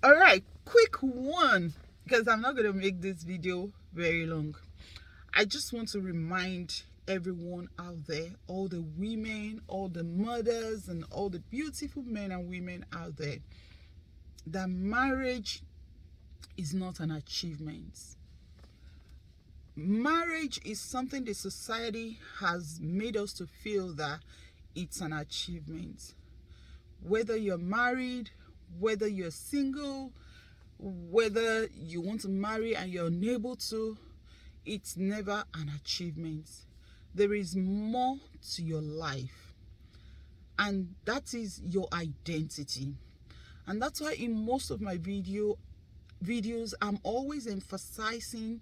All right, quick one, because I'm not going to make this video very long. I just want to remind everyone out there, all the women, all the mothers, and all the beautiful men and women out there, that marriage is not an achievement. Marriage is something the society has made us to feel that it's an achievement. Whether you're married, whether you're single, whether you want to marry and you're unable to, it's never an achievement. There is more to your life, and that is your identity. And that's why in most of my videos, I'm always emphasizing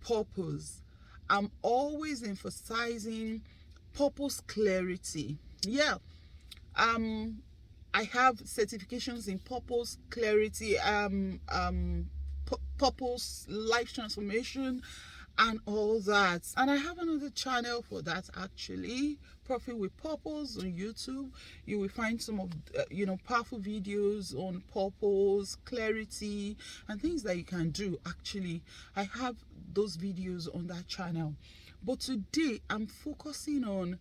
purpose. I'm always emphasizing purpose clarity. Yeah. I have certifications in purpose clarity, purpose, life transformation, and all that. And I have another channel for that, actually, Profit with Purpose on YouTube. You will find some of powerful videos on purpose, clarity, and things that you can do. Actually, I have those videos on that channel. But today I'm focusing on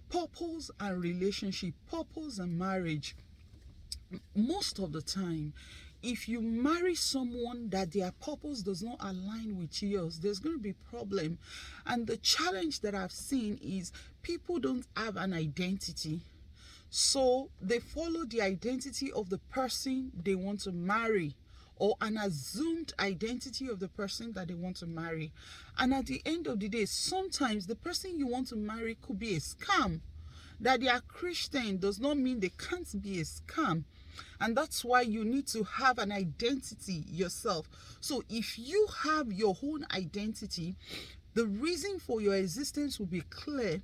purpose and relationship, purpose and marriage. Most of the time, if you marry someone that their purpose does not align with yours, there's going to be a problem. And the challenge that I've seen is people don't have an identity, so they follow the identity of the person they want to marry, or an assumed identity of the person that they want to marry. And at the end of the day, sometimes the person you want to marry could be a scam. That they are Christian does not mean they can't be a scam. And that's why you need to have an identity yourself. So if you have your own identity, the reason for your existence will be clear,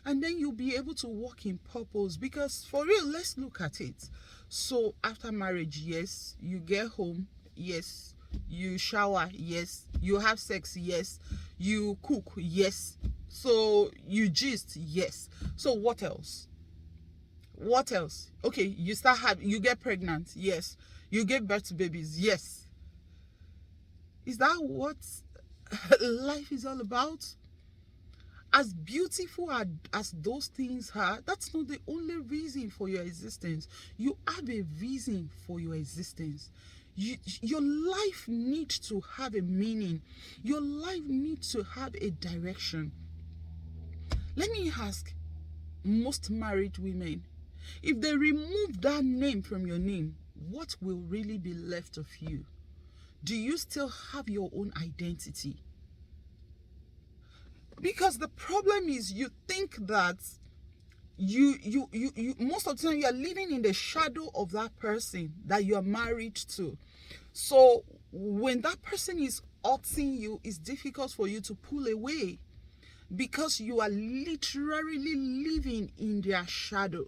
and then you'll be able to walk in purpose. Because for real, let's look at it. So after marriage, yes, you get home, yes, you shower, yes, you have sex, yes, you cook, yes, so you gist, yes. So what else? What else? Okay, you get pregnant, yes, you give birth to babies, yes. Is that what life is all about? As beautiful as those things are, that's not the only reason for your existence. You have a reason for your existence. Your life needs to have a meaning. Your life needs to have a direction. Let me ask most married women, if they remove that name from your name, what will really be left of you? Do you still have your own identity? Because the problem is, you think that you most of the time you are living in the shadow of that person that you are married to. So when that person is hurting you, it's difficult for you to pull away, because you are literally living in their shadow.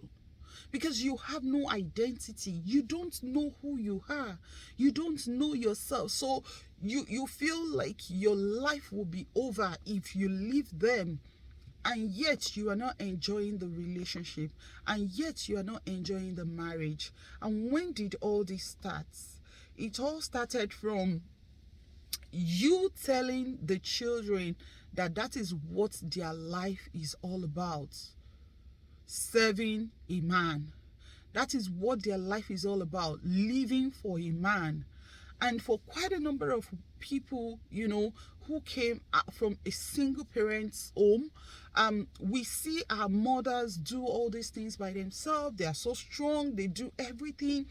Because you have no identity. You don't know who you are. You don't know yourself. So you feel like your life will be over if you leave them. And yet you are not enjoying the relationship. And yet you are not enjoying the marriage. And when did all this start? It all started from you telling the children that is what their life is all about. Serving a man. That is what their life is all about. Living for a man. And for quite a number of people, who came from a single parent's home, we see our mothers do all these things by themselves. They are so strong. They do everything.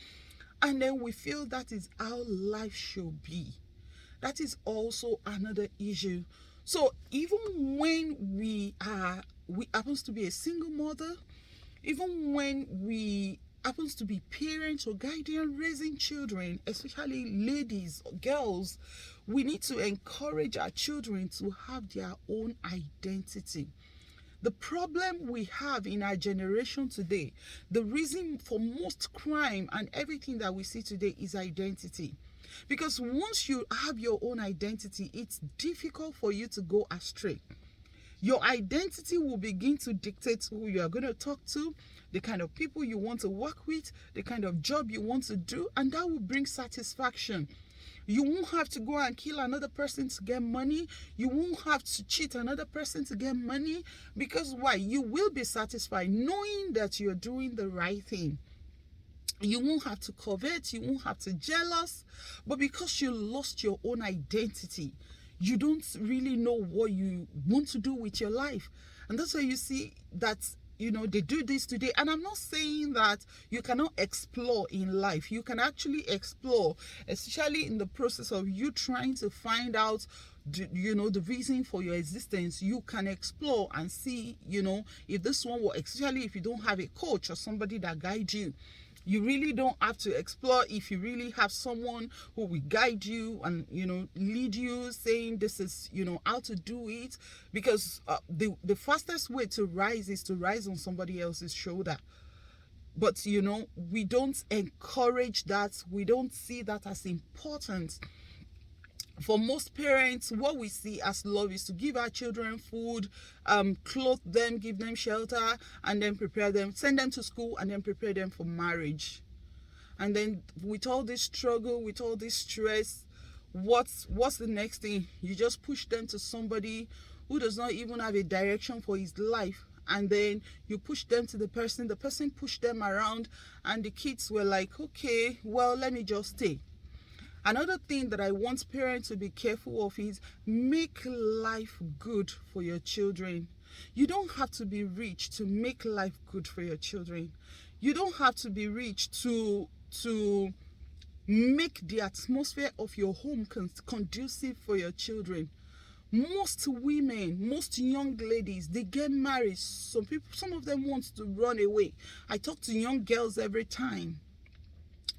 And then we feel that is how life should be. That is also another issue. So even when we happens to be a single mother, even when we happens to be parents or guardian raising children, especially ladies or girls, we need to encourage our children to have their own identity. The problem we have in our generation today, the reason for most crime and everything that we see today, is identity. Because once you have your own identity, it's difficult for you to go astray. Your identity will begin to dictate who you are going to talk to. the kind of people you want to work with, the kind of job you want to do, and that will bring satisfaction. You won't have to go and kill another person to get money. You won't have to cheat another person to get money. Because why? You will be satisfied knowing that you're doing the right thing. You won't have to covet, you won't have to jealous, but because you lost your own identity, you don't really know what you want to do with your life. And that's why you see that, they do this today. And I'm not saying that you cannot explore in life. You can actually explore, especially in the process of you trying to find out the reason for your existence. You can explore and see, if this one will, especially if you don't have a coach or somebody that guides you. You really don't have to explore if you really have someone who will guide you and, lead you, saying this is, how to do it. Because the fastest way to rise is to rise on somebody else's shoulder. But, we don't encourage that. We don't see that as important. For most parents, what we see as love is to give our children food, clothe them, give them shelter, and then prepare them, send them to school, and then prepare them for marriage. And then with all this struggle, with all this stress, what's the next thing? You just push them to somebody who does not even have a direction for his life. And then you push them to the person pushed them around, and the kids were like, okay, well, let me just stay. Another thing that I want parents to be careful of is make life good for your children. You don't have to be rich to make life good for your children. You don't have to be rich to make the atmosphere of your home conducive for your children. Most women, most young ladies, they get married. Some of them want to run away. I talk to young girls every time.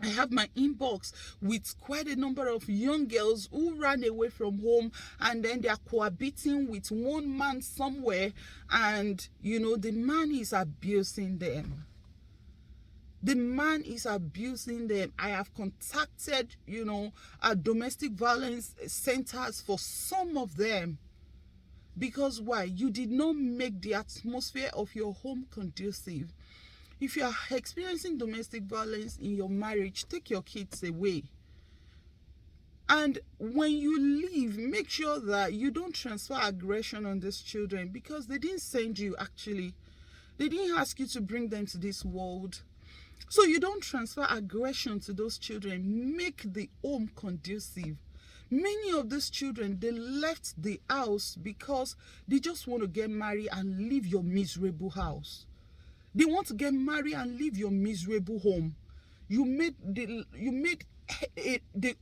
I have my inbox with quite a number of young girls who ran away from home, and then they are cohabiting with one man somewhere, and the man is abusing them. The man is abusing them. I have contacted, domestic violence centers for some of them. Because why? You did not make the atmosphere of your home conducive. If you are experiencing domestic violence in your marriage, take your kids away. And when you leave, make sure that you don't transfer aggression on these children, because they didn't send you, actually. They didn't ask you to bring them to this world. So you don't transfer aggression to those children. Make the home conducive. Many of these children, they left the house because they just want to get married and leave your miserable house. They want to get married and leave your miserable home. You made the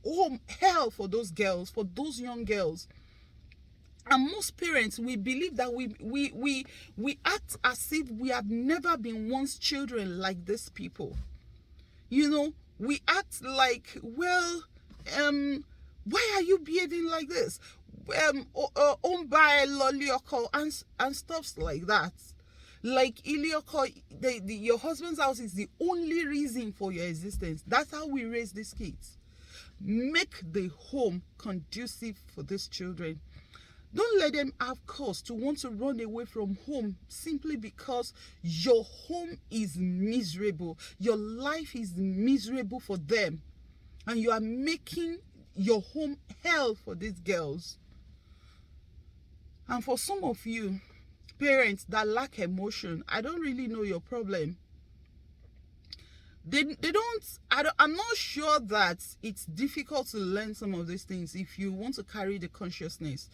home hell for those girls, for those young girls. And most parents, we believe that we act as if we have never been once children like these people. We act like, well, why are you behaving like this? By lolioko and stuff like that. Like Ilioko, your husband's house is the only reason for your existence. That's how we raise these kids. Make the home conducive for these children. Don't let them have cause to want to run away from home simply because your home is miserable. Your life is miserable for them. And you are making your home hell for these girls. And for some of you, parents that lack emotion, I don't really know your problem. I'm not sure that it's difficult to learn some of these things if you want to carry the consciousness.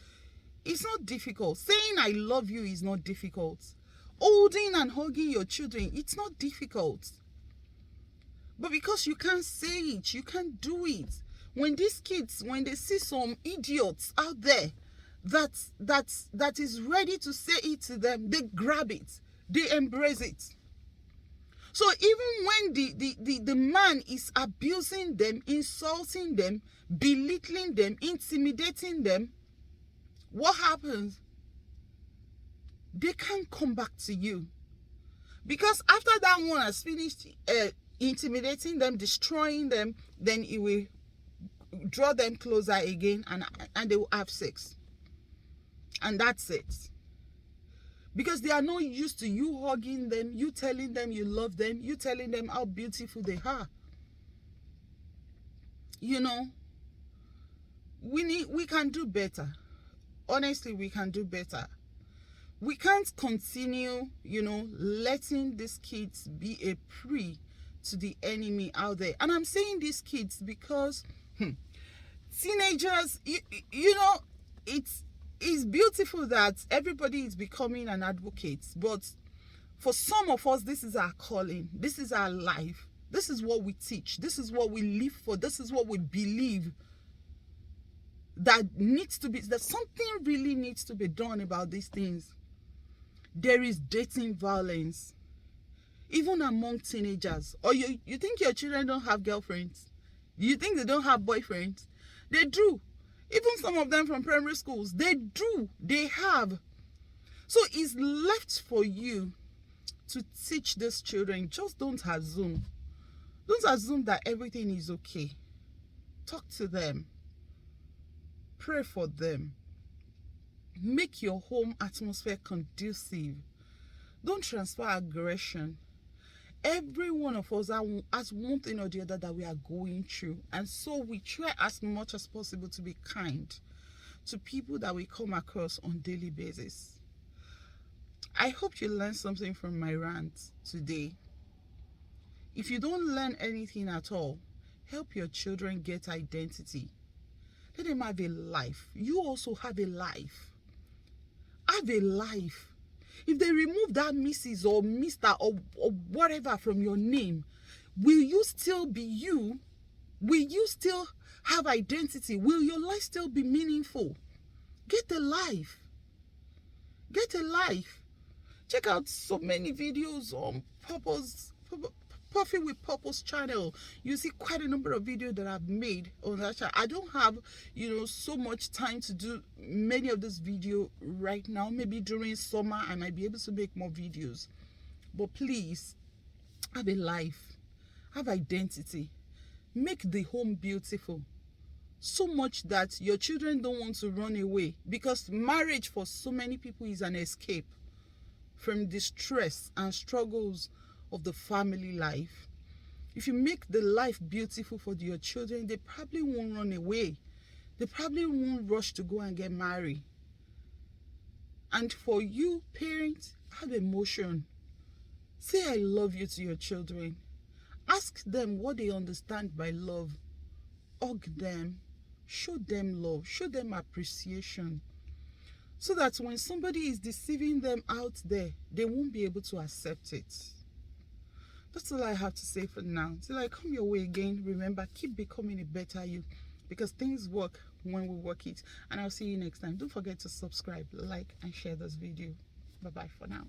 It's not difficult. Saying I love you is not difficult. Holding and hugging your children, it's not difficult. But because you can't say it, you can't do it. When these kids, when they see some idiots out there that is ready to say it to them, they grab it, they embrace it. So even when the man is abusing them, insulting them, belittling them, intimidating them, what happens? They can't come back to you. Because after that one has finished intimidating them, destroying them, then it will draw them closer again, and they will have sex. And that's it. because they are not used to you hugging them, you telling them you love them, you telling them how beautiful they are. You know, we can do better. Honestly, we can do better. We can't continue, letting these kids be a prey to the enemy out there. And I'm saying these kids because teenagers, it's beautiful that everybody is becoming an advocate, but for some of us, this is our calling, this is our life, this is what we teach, this is what we live for, this is what we believe that something really needs to be done about these things. There is dating violence, even among teenagers. Or you think your children don't have girlfriends? You think they don't have boyfriends? They do. Even some of them from primary schools, they do. They have. So it's left for you to teach these children. Just don't assume. Don't assume that everything is okay. Talk to them. Pray for them. Make your home atmosphere conducive. Don't transfer aggression. Every one of us has one thing or the other that we are going through. And so we try as much as possible to be kind to people that we come across on a daily basis. I hope you learned something from my rant today. If you don't learn anything at all, help your children get identity. Let them have a life. You also have a life. Have a life. If they remove that Mrs. or Mr. or whatever from your name, will you still be you? Will you still have identity? Will your life still be meaningful? Get a life. Get a life. Check out so many videos on Puffy with Purpose channel. You see quite a number of videos that I've made on that channel. I don't have, so much time to do many of this video right now. Maybe during summer I might be able to make more videos. But please, have a life. Have identity. Make the home beautiful. So much that your children don't want to run away. Because marriage for so many people is an escape from the stress and struggles of the family life. If you make the life beautiful for your children, they probably won't run away. They probably won't rush to go and get married. And for you, parents, have emotion. Say I love you to your children. Ask them what they understand by love. Hug them. Show them love. Show them appreciation. So that when somebody is deceiving them out there, they won't be able to accept it. That's all I have to say for now. Till I come your way again, remember, keep becoming a better you. Because things work when we work it. And I'll see you next time. Don't forget to subscribe, like, and share this video. Bye-bye for now.